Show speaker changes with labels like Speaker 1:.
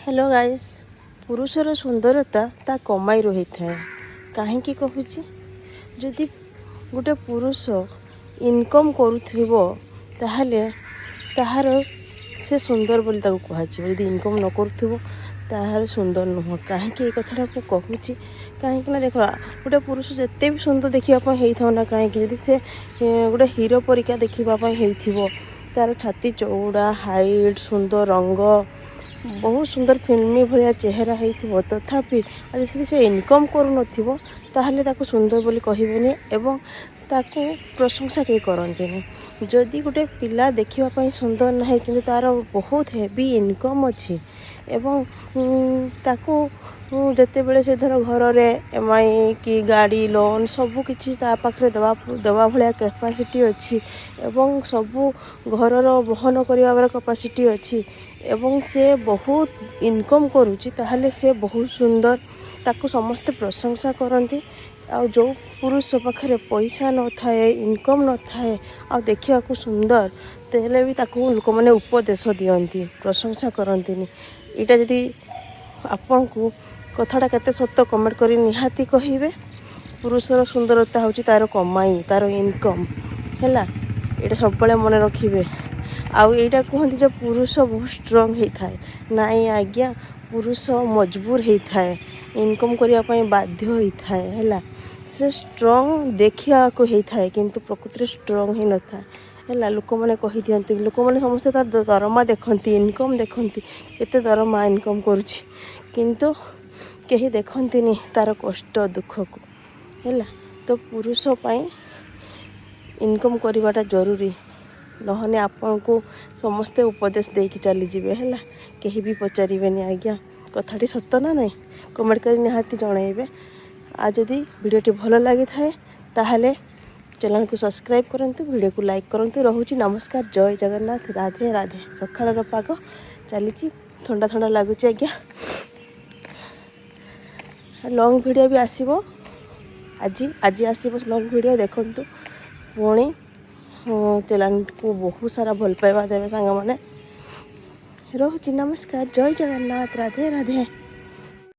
Speaker 1: Hello guys. पुरुषर सुंदरता ता कमाई रही थाए कहीं कहूँ जदि गोटे पुरुष इनकम करुथिबो ताहले ताहार से सुंदर बोली ताको कहुछि। यदि इनकम न करुथिबो ताहार सुंदर नुह। कहीं ये कथाटा को कहूँ कहीं देख गोटे पुरुष जिते भी सुंदर देखापी होता ना कहीं जदि से गोटे हीरो परिका देखापी हो तार छाती चौड़ा हाइट सुंदर रंग बहुत सुंदर फिल्मी भाया चेहरा हो तथापि यदि से इनकम करूनथिबो ताहले ताको सुंदर बोली कहबेनी एवं ताको प्रशंसा के करंतिनी। जदि गोटे पिला देखिबा सुंदर नहीं कि तार बहुत हेवी इनकम अच्छी एवं ताको जिते बड़े से धर घर एमआई कि गाड़ी लोन सबू किसी पाखे दवा भाया कैपेसिटी अच्छी एवं सबू घरर बहन कर कैपेसिटी अच्छी एवं से बहुत इनकम करुच्ची ताहले से बहुत सुंदर ताको समस्ते प्रशंसा करती। आ जो पुरुष पाखे पैसा न थाए इनकम न थाए आ देखा सुंदर तेले भी ताको लोक मैंने उपदेश दियंती प्रशंसा करंतिनी। इटा जदि आपन को कथाटा केते सत्य कमेंट करी निहाती कहिबे। पुरुषर सुंदरता होची तार कमाई तार इनकम हैला एटा सब बळे मन रखिबे। आउ एटा कहंती जे पुरुष बहुत स्ट्रांग हे थाए नाई आज्ञा पुरुष मजबूर हे थाए इनकम करिया पई बाध्य हे थाए हैला से स्ट्रांग देखिया को हे थाए किंतु प्रकृति स्ट्रांग हे न थाए हैला। लोक माने कहि दियंती लोक माने समस्त तार दरमा देखंती इनकम देखंती केते दरमा इनकम करूची किंतु कहीं देखंतीनी तार कष्ट दुख को हैला। तो पुरुष पई इनकम करवाटा जरूरी नहने आपन को समस्ते उपदेश देकी चली जिवे हैला। कहीं भी पचारिबेनी आज्ञा कथाटी सत्य ना नहीं कमेंट कर निहाती जनइबे। आ जदि वीडियोटी भल लगी थाए ताहले चैनल को सब्सक्राइब करंतु वीडियो को लाइक करंतु। रहूची नमस्कार जय जगन्नाथ राधे राधे। सकाळर पाग चली ठंडा ठंडा लगुच आज्ञा लॉन्ग वीडियो भी आसीबो आज आसीबो लॉन्ग वीडियो देखंतु पुणी चैनल को बहुत सारा भल पाइबा देवे सांग मैंने। रहूची नमस्कार जय जगन्नाथ राधे राधे।